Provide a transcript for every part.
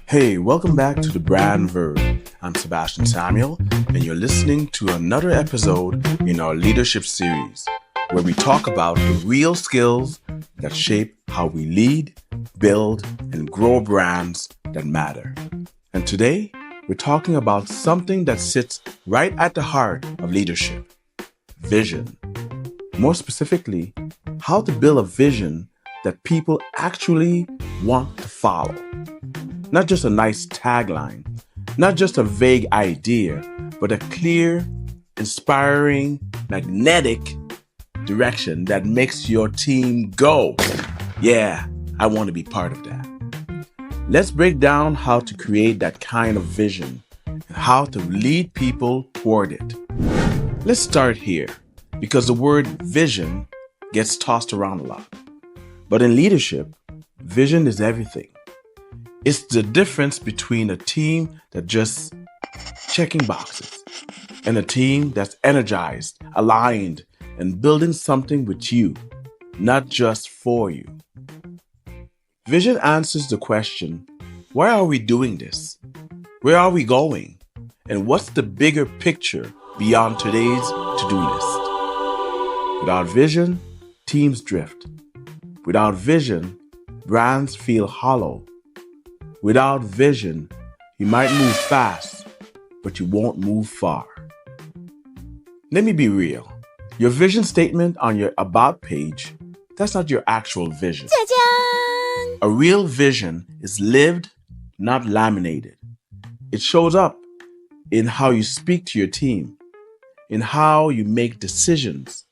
Hey, welcome back to the Brand Verb. I'm Sebastian Samuel, and you're listening to another episode in our leadership series, where we talk about the real skills that shape how we lead, build, and grow brands that matter. And today, we're talking about something that sits right at the heart of leadership: vision. More specifically, how to build a vision that people actually want to follow. Not just a nice tagline, not just a vague idea, but a clear, inspiring, magnetic direction that makes your team go, yeah, I want to be part of that. Let's break down how to create that kind of vision and how to lead people toward it. Let's start here, because the word vision gets tossed around a lot. But in leadership, vision is everything. It's the difference between a team that's just checking boxes and a team that's energized, aligned, and building something with you, not just for you. Vision answers the question, why are we doing this? Where are we going? And what's the bigger picture beyond today's to-do list? Without vision, teams drift. Without vision, brands feel hollow. Without vision, you might move fast, but you won't move far. Let me be real. Your vision statement on your About page, that's not your actual vision. A real vision is lived, not laminated. It shows up in how you speak to your team, in how you make decisions,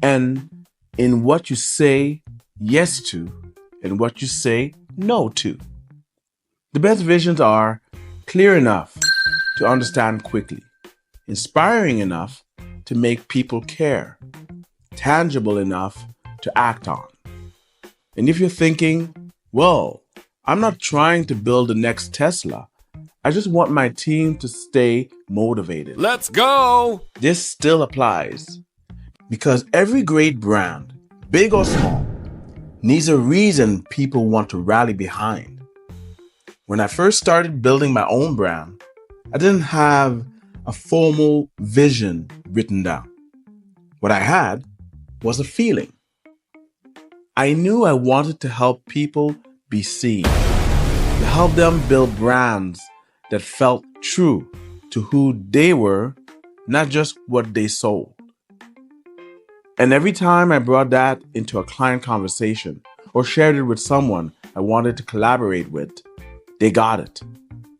and in what you say yes to and what you say no to. The best visions are clear enough to understand quickly, inspiring enough to make people care, tangible enough to act on. And if you're thinking, well, I'm not trying to build the next Tesla, I just want my team to stay motivated. Let's go! This still applies, because every great brand, big or small, needs a reason people want to rally behind. When I first started building my own brand, I didn't have a formal vision written down. What I had was a feeling. I knew I wanted to help people be seen, to help them build brands that felt true to who they were, not just what they sold. And every time I brought that into a client conversation or shared it with someone I wanted to collaborate with, they got it.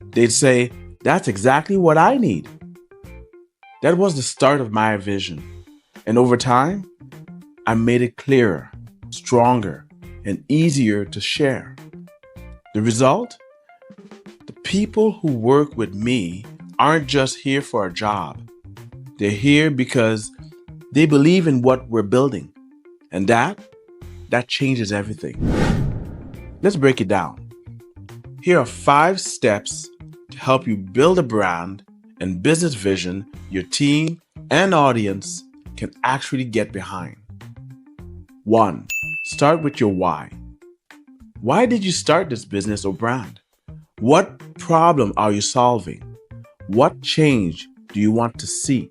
They'd say, that's exactly what I need. That was the start of my vision. And over time, I made it clearer, stronger, and easier to share. The result? The people who work with me aren't just here for a job. They're here because they believe in what we're building. And that changes everything. Let's break it down. Here are 5 steps to help you build a brand and business vision your team and audience can actually get behind. 1. Start with your why. Why did you start this business or brand? What problem are you solving? What change do you want to see?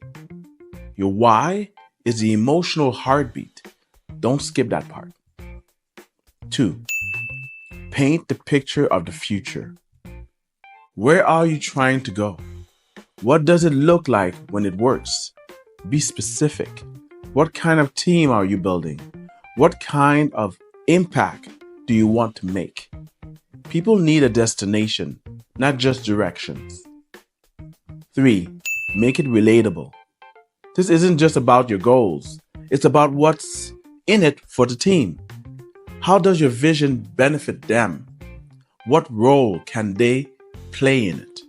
Your why is the emotional heartbeat. Don't skip that part. 2. Paint the picture of the future. Where are you trying to go? What does it look like when it works? Be specific. What kind of team are you building? What kind of impact do you want to make? People need a destination, not just directions. 3. Make it relatable. This isn't just about your goals. It's about what's in it for the team. How does your vision benefit them? What role can they play in it?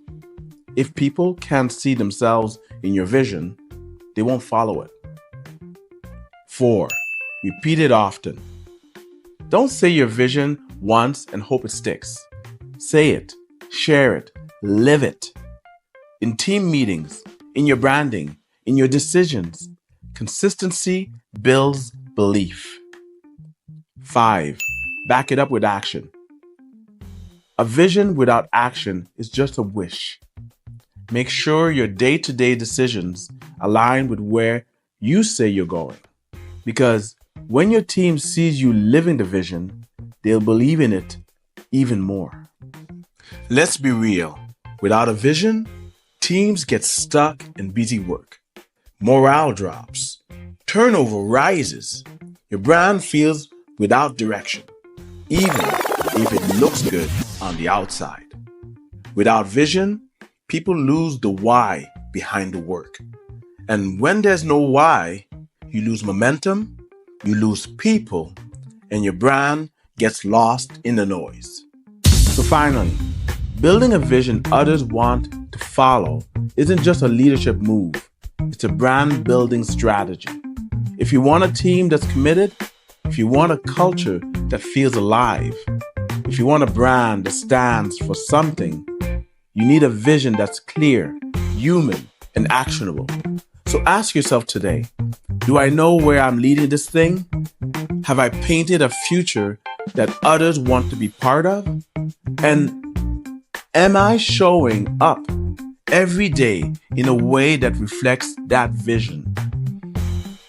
If people can't see themselves in your vision, they won't follow it. 4. Repeat it often. Don't say your vision once and hope it sticks. Say it, share it, live it. In team meetings, in your branding, in your decisions, consistency builds belief. 5. Back it up with action. A vision without action is just a wish. Make sure your day-to-day decisions align with where you say you're going. Because when your team sees you living the vision, they'll believe in it even more. Let's be real. Without a vision, teams get stuck in busy work. Morale drops. Turnover rises. Your brand feels without direction, even if it looks good on the outside. Without vision, people lose the why behind the work. And when there's no why, you lose momentum, you lose people, and your brand gets lost in the noise. So finally, building a vision others want to follow isn't just a leadership move, it's a brand building strategy. If you want a team that's committed, if you want a culture that feels alive, if you want a brand that stands for something, you need a vision that's clear, human, and actionable. So ask yourself today, do I know where I'm leading this thing? Have I painted a future that others want to be part of? And am I showing up every day in a way that reflects that vision?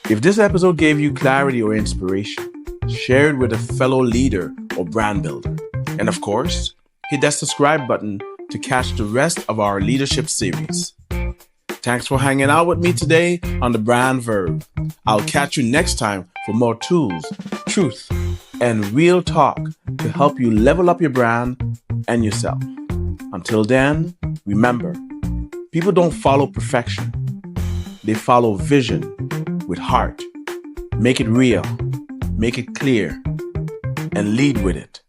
If this episode gave you clarity or inspiration, share it with a fellow leader or brand builder. And of course, hit that subscribe button to catch the rest of our leadership series. Thanks for hanging out with me today on the Brand Verb. I'll catch you next time for more tools, truth, and real talk to help you level up your brand and yourself. Until then, remember, people don't follow perfection. They follow vision with heart. Make it real, make it clear, and lead with it.